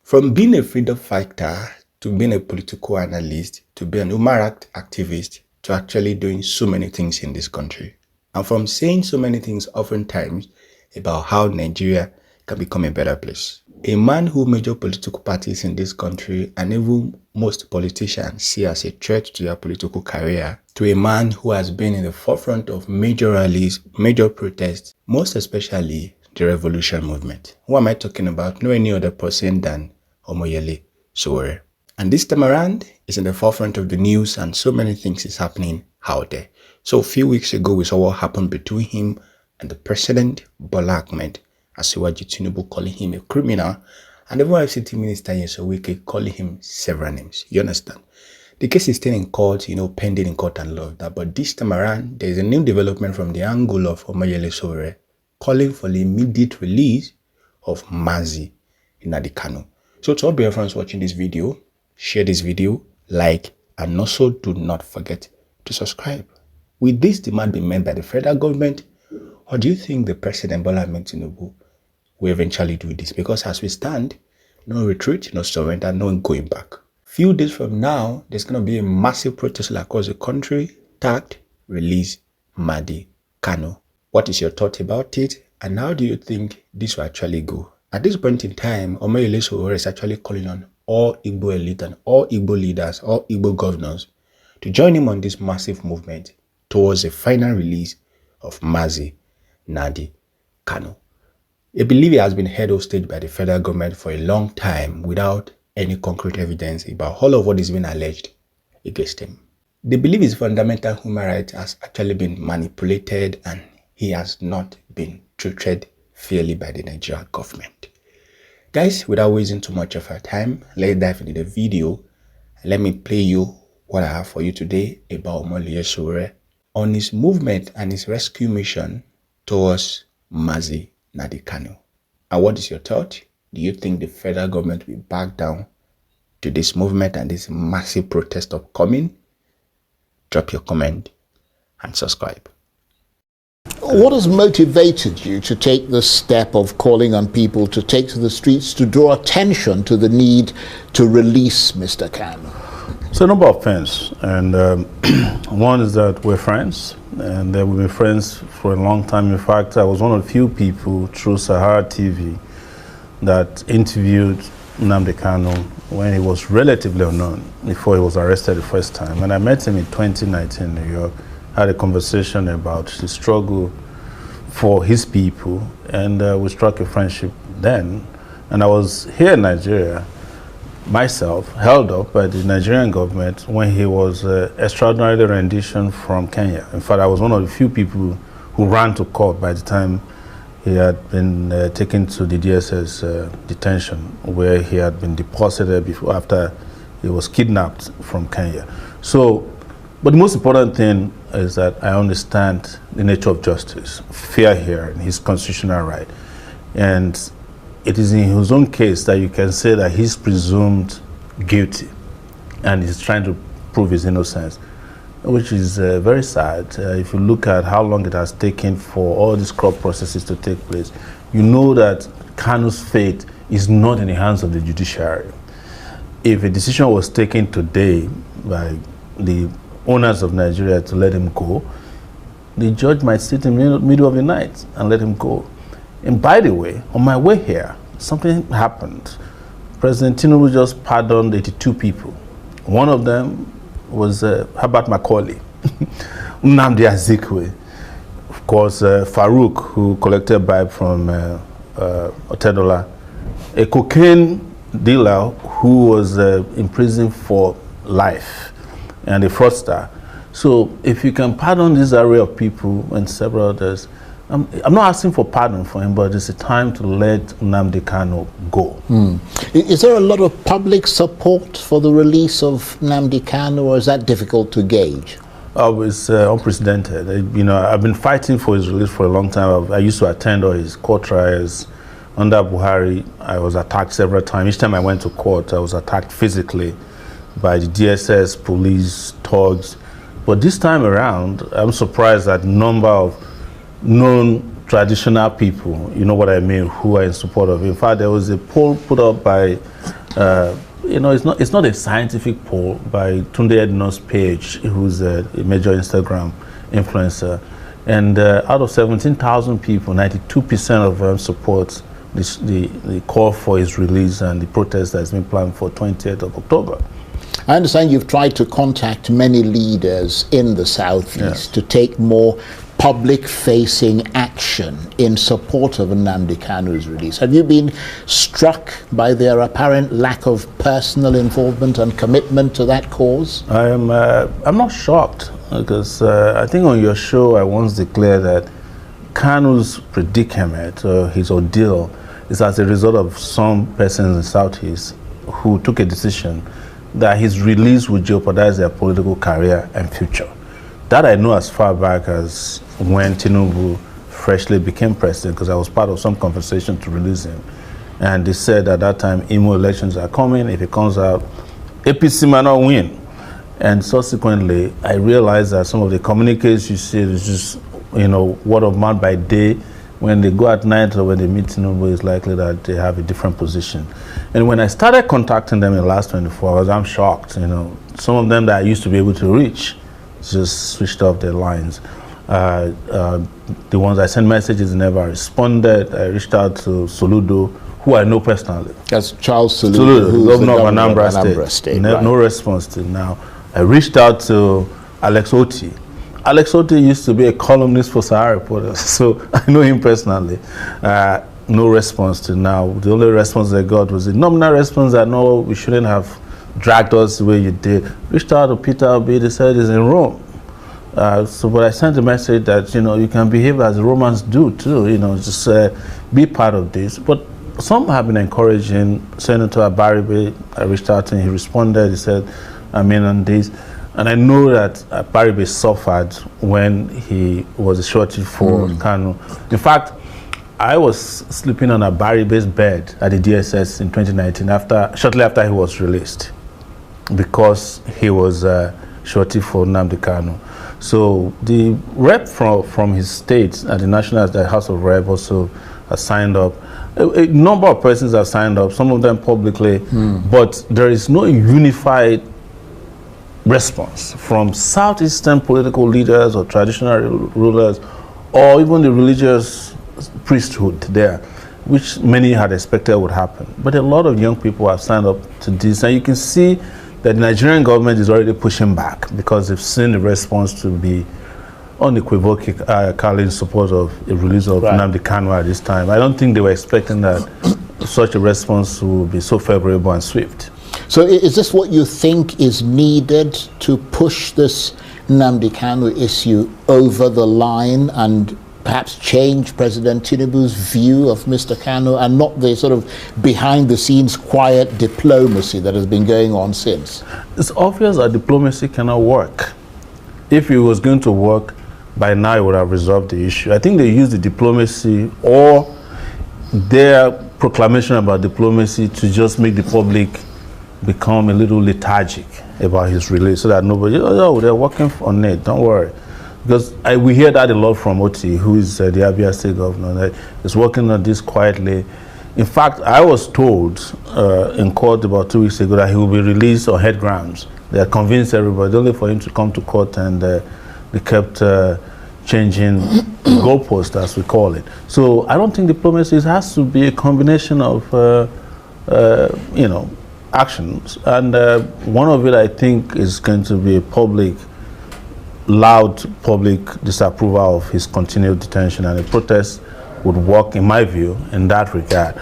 From being a freedom fighter to being a political analyst to being an human rights activist to actually doing so many things in this country. And from saying so many things oftentimes about how Nigeria can become a better place. A man who major political parties in this country and even most politicians see as a threat to their political career, to a man who has been in the forefront of major rallies, major protests, most especially the revolution movement. Who am I talking about? No any other person than OMOYELE SOWORE. And this time around is in the forefront of the news and so many things is happening out there. So a few weeks ago we saw what happened between him and the president, Bola Ahmed Asiwaju Tinubu, calling him a criminal, and the FCT minister Yesowike calling him several names. You understand? The case is still in court, pending in court and all of that. But this time around, there is a new development from the angle of OMOYELE SOWORE calling for the immediate release of Nnamdi Kanu. So to all biafrans watching this video, share this video, like, and also do not forget to subscribe. Will this demand be made by the federal government, or do you think the president Bola Ahmed Tinubu will eventually do this? Because as we stand, no retreat, no surrender, no going back. Few days from now, there's going to be a massive protest across the country tagged Release Nnamdi Kanu. What is your thought about it, and how do you think this will actually go? At this point in time, OMOYELE SOWORE is actually calling on all Igbo elite and all Igbo leaders, all Igbo governors to join him on this massive movement towards the final release of Nnamdi Kanu. I believe he has been held hostage by the federal government for a long time without any concrete evidence about all of what is being alleged against him. They believe his fundamental human rights has actually been manipulated and he has not been treated fairly by the Nigerian government. Guys, without wasting too much of our time, let's dive into the video and let me play you what I have for you today about OMOYELE SOWORE on his movement and his rescue mission towards Nnamdi Kanu. And what is your thought? Do you think the federal government will back down to this movement and this massive protest upcoming? Drop your comment and subscribe. What has motivated you to take the step of calling on people to take to the streets to draw attention to the need to release Mr. Kanu? So a number of things, and one is that we're friends, and we've been friends for a long time. In fact, I was one of the few people through Sahara TV that interviewed Nnamdi Kanu when he was relatively unknown, before he was arrested the first time. And I met him in 2019 in New York, had a conversation about the struggle for his people, and we struck a friendship then. And I was here in Nigeria myself, held up by the Nigerian government when he was extraordinary rendition from Kenya. In fact, I was one of the few people who ran to court by the time he had been taken to the DSS detention, where he had been deposited before, after he was kidnapped from Kenya. So, but the most important thing is that I understand the nature of justice, fair hearing, his constitutional right. And it is in his own case that you can say that he's presumed guilty and he's trying to prove his innocence, which is very sad. If you look at how long it has taken for all these court processes to take place, you know that Kanu's fate is not in the hands of the judiciary. If a decision was taken today by the owners of Nigeria to let him go, the judge might sit in the middle of the night and let him go. And by the way, on my way here, something happened. President Tinubu just pardoned 82 people. One of them was Herbert Macaulay, Nnamdi Azikiwe, of course, Farouk, who collected bribe from Otedola, a cocaine dealer who was in prison for life, and a fraudster. So if you can pardon this array of people and several others, I'm not asking for pardon for him, but it's a time to let Nnamdi Kanu go. Is there a lot of public support for the release of Nnamdi Kanu, or is that difficult to gauge? Oh, it's unprecedented. I've been fighting for his release for a long time. I used to attend all his court trials. Under Buhari, I was attacked several times. Each time I went to court, I was attacked physically by the DSS, police, thugs. But this time around, I'm surprised at the number of known traditional people, you know what I mean, who are in support of it. In fact, there was a poll put up by You know, it's not a scientific poll by Tunde Edno's page, who's a major Instagram influencer. And out of 17,000 people, 92% of them support the call for his release and the protest that's been planned for 20th of October. I understand you've tried to contact many leaders in the Southeast to take more public-facing action in support of Nnamdi Kanu's release. Have you been struck by their apparent lack of personal involvement and commitment to that cause? I'm not shocked, because I think on your show I once declared that Kanu's predicament, his ordeal, is as a result of some persons in the Southeast who took a decision that his release would jeopardize their political career and future. That I know as far back as when Tinubu freshly became president, because I was part of some conversation to release him. And they said at that time, Imo elections are coming. If it comes out, APC might not win. And subsequently, I realized that some of the communiques you see is just, you know, word of mouth by day. When they go at night or when they meet Tinubu, it's likely that they have a different position. And when I started contacting them in the last 24 hours, I'm shocked. You know, some of them that I used to be able to reach just switched off their lines. The ones I sent messages never responded. I reached out to Soludo, who I know personally. That's Charles Soludo, who's governor the of Anambra State. No response till now. I reached out to Alex Oti. Alex Oti used to be a columnist for Sahara Reporters, so I know him personally. No response till now. The only response I got was a nominal response that no, we shouldn't have dragged us the way you did. Reached out to Peter Obi, they said he's in Rome. But I sent a message that, you know, you can behave as the Romans do too, you know, just be part of this. But some have been encouraging. Senator Abaribe, I reached out to him, he responded, he said, I'm in on this. And I know that Abaribe suffered when he was a shorty for Kanu. In fact, I was sleeping on Abaribe's bed at the DSS in 2019, shortly after he was released, because he was shorty for Nnamdi Kanu. So the rep from his state at the House of Rep also has signed up. A number of persons have signed up, some of them publicly, but there is no unified response from Southeastern political leaders or traditional rulers or even the religious priesthood there, which many had expected would happen. But a lot of young people have signed up to this, and you can see that the Nigerian government is already pushing back because they've seen the response to be unequivocally in support of the release of Nnamdi Kanu at this time. I don't think they were expecting that such a response would be so favorable and swift. So is this what you think is needed to push this Nnamdi Kanu issue over the line and perhaps change President Tinubu's view of Mr. Kanu and not the sort of behind-the-scenes quiet diplomacy that has been going on since? It's obvious that diplomacy cannot work. If it was going to work, by now it would have resolved the issue. I think they used the diplomacy or their proclamation about diplomacy to just make the public become a little lethargic about his release, so that nobody, oh, they're working on it, don't worry. Because we hear that a lot from Oti, who is the Abia State governor, that is working on this quietly. In fact, I was told in court about 2 weeks ago that he will be released on head grounds. They had convinced everybody, only for him to come to court, and they kept changing goalposts, as we call it. So I don't think diplomacy has to be a combination of, you know, actions. And one of it, I think, is going to be a loud public disapproval of his continued detention, and a protest would work, in my view, in that regard.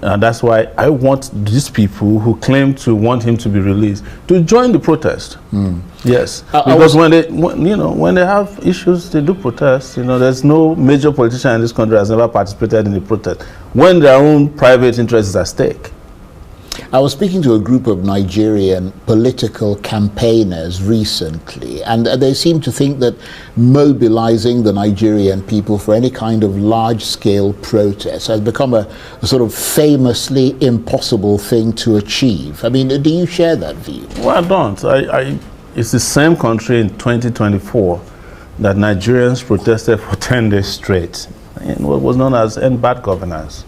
And that's why I want these people who claim to want him to be released to join the protest. Yes, because when they have issues, they do protest. You know, there's no major politician in this country has ever participated in the protest when their own private interests are at stake. I was speaking to a group of Nigerian political campaigners recently, and they seem to think that mobilizing the Nigerian people for any kind of large-scale protest has become a sort of famously impossible thing to achieve. I mean, do you share that view? Well, I don't. It's the same country in 2024 that Nigerians protested for 10 days straight in what was known as End Bad Governance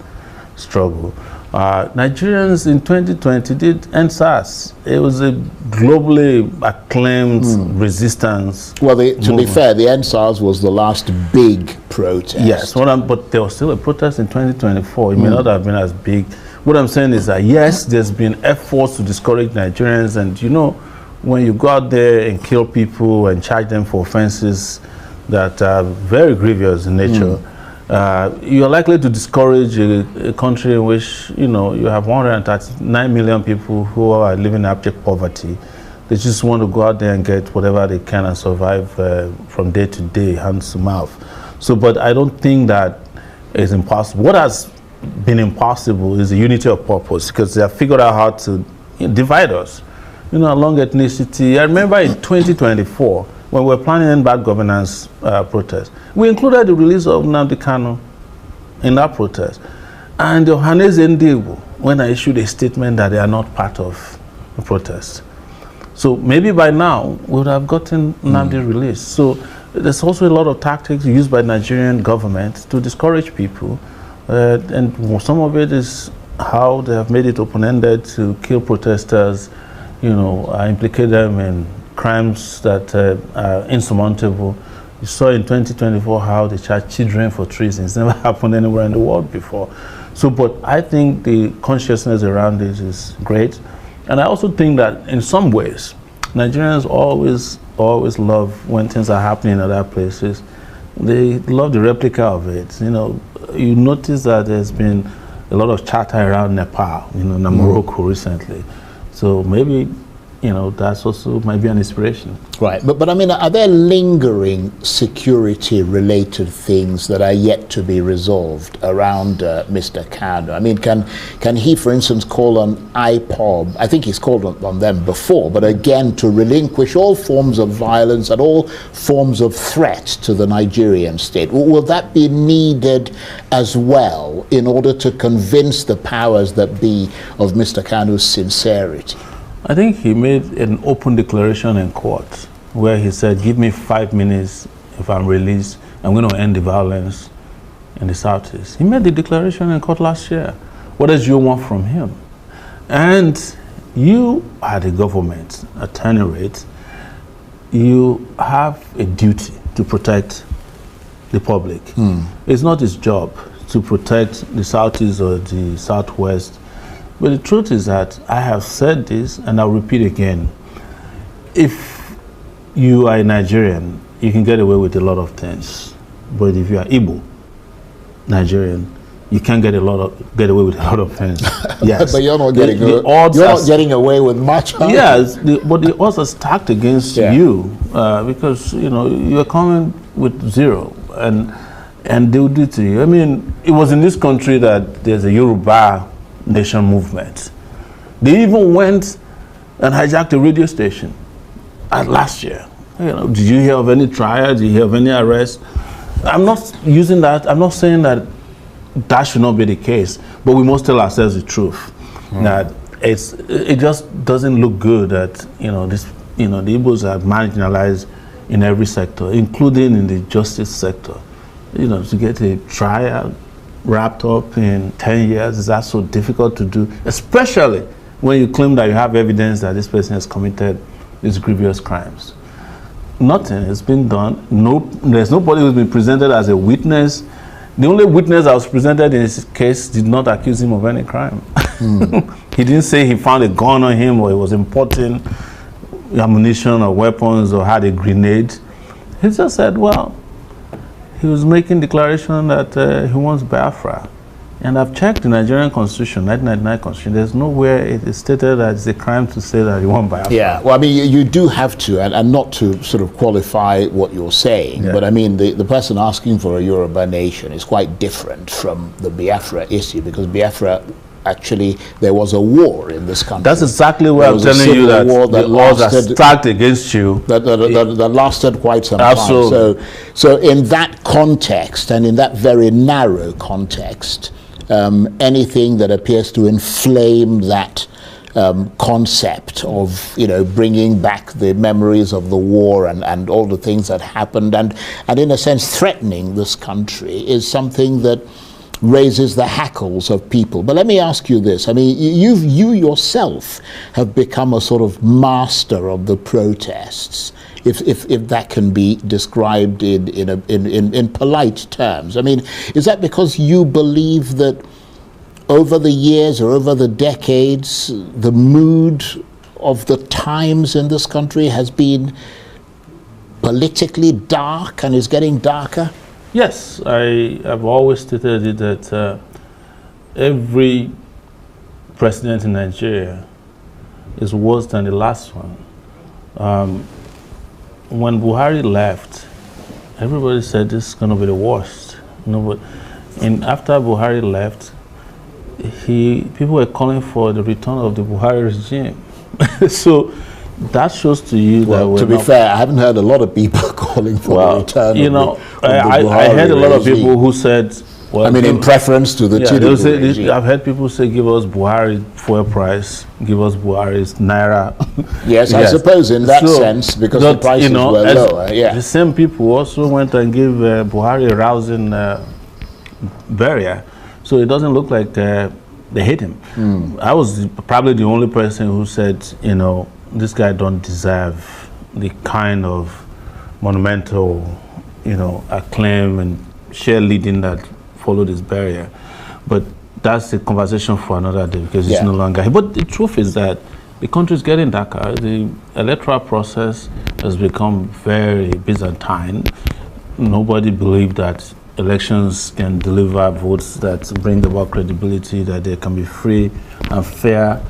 struggle. Nigerians in 2020 did end SARS. It was a globally acclaimed resistance. Well, to be fair, the end SARS was the last big protest. Yes, but there was still a protest in 2024. It may not have been as big. What I'm saying is that yes, there's been efforts to discourage Nigerians, and you know, when you go out there and kill people and charge them for offenses that are very grievous in nature, you're likely to discourage a country in which, you know, you have 139 million people who are living in abject poverty. They just want to go out there and get whatever they can and survive from day to day, hand to mouth. So, but I don't think that is impossible. What has been impossible is the unity of purpose, because they have figured out how to divide us, you know, along ethnicity. I remember in 2024, when we were planning bad governance protest, we included the release of Nnamdi Kanu in that protest. And Johannes Ndibu, when I issued a statement that they are not part of the protest. So maybe by now, we would have gotten Nnamdi released. So there's also a lot of tactics used by the Nigerian government to discourage people. And some of it is how they have made it open-ended to kill protesters, you know, implicate them in crimes that are insurmountable. You saw in 2024 how they charged children for treason. It's never happened anywhere in the world before. So, but I think the consciousness around this is great. And I also think that in some ways, Nigerians always love when things are happening in other places. They love the replica of it. You know, you notice that there's been a lot of chatter around Nepal, you know, Morocco recently. So maybe, you know, that's also might be an inspiration. Right, but I mean, are there lingering security-related things that are yet to be resolved around Mr. Kanu? I mean, can he, for instance, call on IPOB? I think he's called on them before, but again, to relinquish all forms of violence and all forms of threat to the Nigerian state. Will that be needed as well in order to convince the powers that be of Mr. Kanu's sincerity? I think he made an open declaration in court where he said, give me 5 minutes if I'm released, I'm going to end the violence in the Southeast. He made the declaration in court last year. What else do you want from him? And you are the government, at any rate, you have a duty to protect the public. It's not his job to protect the Southeast or the Southwest. But the truth is that I have said this, and I'll repeat again. If you are a Nigerian, you can get away with a lot of things. But if you are Igbo, Nigerian, you can't get away with a lot of things. Yes. But you're not getting away with much. Yes, but the odds are stacked against you because, you know, you're coming with zero, and they will do it to you. I mean, it was in this country that there's a Yoruba nation movement. They even went and hijacked a radio station last year. You know, did you hear of any trial? Did you hear of any arrest? I'm not using that. I'm not saying that that should not be the case, but we must tell ourselves the truth. That it just doesn't look good that, you know, the Igbos are marginalized in every sector, including in the justice sector. You know, to get a trial wrapped up in 10 years, is that so difficult to do, especially when you claim that you have evidence that this person has committed these grievous crimes. Nothing has been done. There's nobody who's been presented as a witness. The only witness that was presented in his case did not accuse him of any crime. He didn't say he found a gun on him or he was importing ammunition or weapons or had a grenade. He just said, well, he was making declaration that he wants Biafra. And I've checked the Nigerian Constitution, 1999 Constitution. There's nowhere it is stated that it's a crime to say that you want Biafra. Yeah, well, I mean, you do have to, and not to sort of qualify what you're saying, but I mean, the person asking for a Yoruba nation is quite different from the Biafra issue, because Biafra, actually, there was a war in this country. That's exactly what I'm telling you, that the laws are stacked against you. That lasted quite some time. So in that context, and in that very narrow context, anything that appears to inflame that concept of, you know, bringing back the memories of the war and all the things that happened, and in a sense threatening this country, is something that raises the hackles of people. But let me ask you this. I mean, you yourself have become a sort of master of the protests, if that can be described in polite terms. I mean, is that because you believe that over the years or over the decades, the mood of the times in this country has been politically dark and is getting darker? Yes, I have always stated it that every president in Nigeria is worse than the last one. When Buhari left, everybody said this is going to be the worst. And after Buhari left, people were calling for the return of the Buhari regime. So that shows to you that to be fair, I haven't heard a lot of people calling for the return of the I heard a lot of regime. people who said, well, I mean, in preference to the Tinubu regime. I've heard people say, give us Buhari fuel price, give us Buhari's Naira. Yes, I suppose in that sense, because the prices were lower. Yeah. The same people also went and gave Buhari a rousing barrier. So it doesn't look like they hate him. I was probably the only person who said, this guy don't deserve the kind of monumental, acclaim and cheerleading that followed his barrier. But that's a conversation for another day because it's no longer here. But the truth is that the country is getting darker. The electoral process has become very Byzantine. Nobody believed that elections can deliver votes that bring about credibility, that they can be free and fair,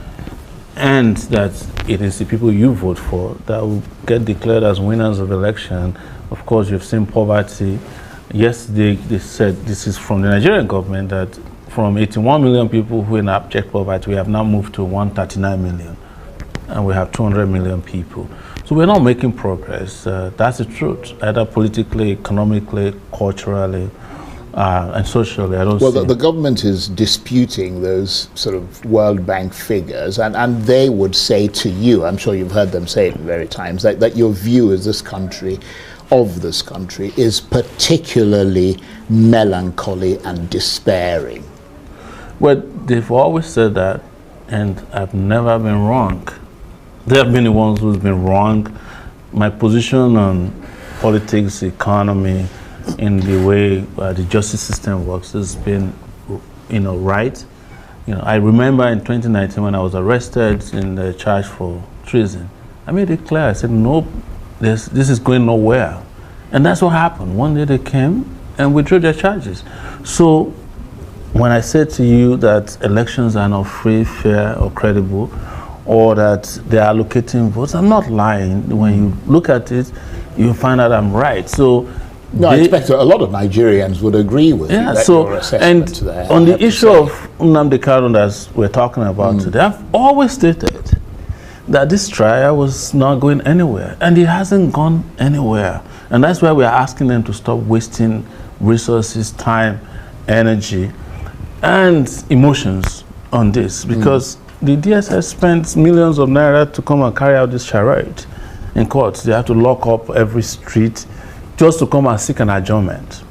and that it is the people you vote for that will get declared as winners of election. Of course, you've seen poverty. Yesterday, they said, this is from the Nigerian government, that from 81 million people who are in abject poverty, we have now moved to 139 million, and we have 200 million people. So we're not making progress. That's the truth, either politically, economically, culturally, and socially. I don't see. Well, the government is disputing those sort of World Bank figures, and they would say to you, I'm sure you've heard them say it many times, that your view of this country is particularly melancholy and despairing. Well, they've always said that, and I've never been wrong. They have been the ones who's been wrong. My position on politics, economy, in the way the justice system works has been, right. I remember in 2019 when I was arrested in the charge for treason, I made it clear. I said, nope, this is going nowhere. And that's what happened. One day they came and withdrew their charges. So when I said to you that elections are not free, fair, or credible, or that they are allocating votes, I'm not lying. When you look at it, you find out I'm right. So I expect a lot of Nigerians would agree with your assessment there. On the issue of Nnamdi Kanu that we're talking about today, I've always stated that this trial was not going anywhere, and it hasn't gone anywhere. And that's why we're asking them to stop wasting resources, time, energy, and emotions on this, because the DSS spent millions of naira to come and carry out this charade in court. They have to lock up every street just to come and seek an adjournment.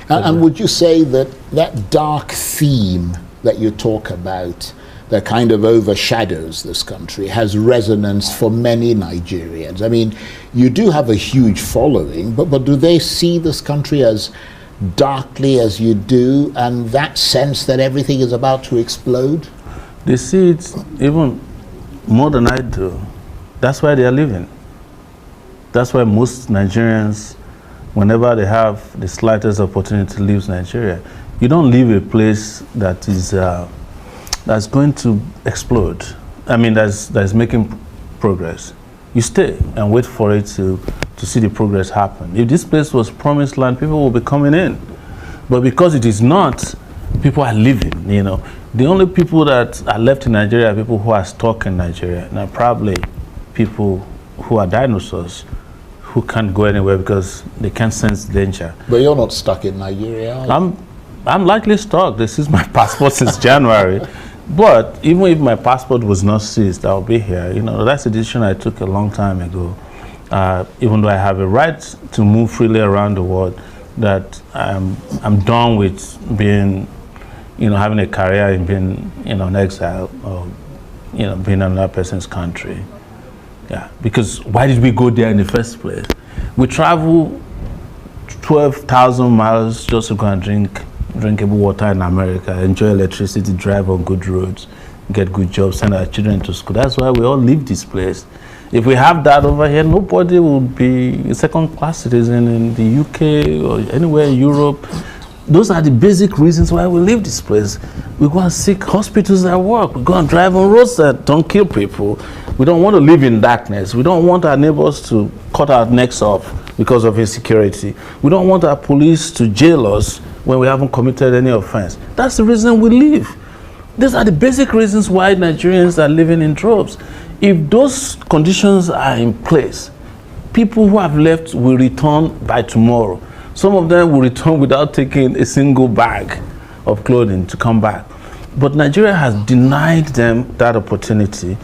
And would you say that dark theme that you talk about, that kind of overshadows this country, has resonance for many Nigerians? I mean, you do have a huge following, but do they see this country as darkly as you do, and that sense that everything is about to explode? They see it even more than I do. That's why they are leaving. That's why most Nigerians, whenever they have the slightest opportunity, leave Nigeria. You don't leave a place that is that's going to explode. I mean, that's making progress. You stay and wait for it to see the progress happen. If this place was promised land, people will be coming in. But because it is not, people are leaving, The only people that are left in Nigeria are people who are stuck in Nigeria. Now, probably people who are dinosaurs who can't go anywhere because they can't sense danger. But you're not stuck in Nigeria, are you? I'm likely stuck. This is my passport since January. But even if my passport was not seized, I'll be here. That's a decision I took a long time ago. Even though I have a right to move freely around the world, that I'm done with being, having a career in being, an exile or, being in another person's country. Yeah, because why did we go there in the first place? We travel 12,000 miles just to go and drink drinkable water in America, enjoy electricity, drive on good roads, get good jobs, send our children to school. That's why we all leave this place. If we have that over here, nobody would be a second-class citizen in the UK or anywhere in Europe. Those are the basic reasons why we leave this place. We go and seek hospitals that work. We go and drive on roads that don't kill people. We don't want to live in darkness. We don't want our neighbors to cut our necks off because of insecurity. We don't want our police to jail us when we haven't committed any offense. That's the reason we leave. These are the basic reasons why Nigerians are living in droves. If those conditions are in place, people who have left will return by tomorrow. Some of them will return without taking a single bag of clothing to come back. But Nigeria has denied them that opportunity,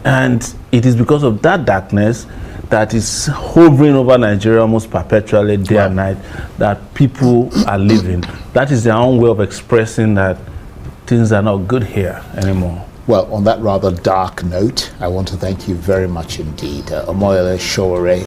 and it is because of that darkness that is hovering over Nigeria almost perpetually, day and night, that people are living. That is their own way of expressing that things are not good here anymore. Well, on that rather dark note, I want to thank you very much indeed, OMOYELE SOWORE.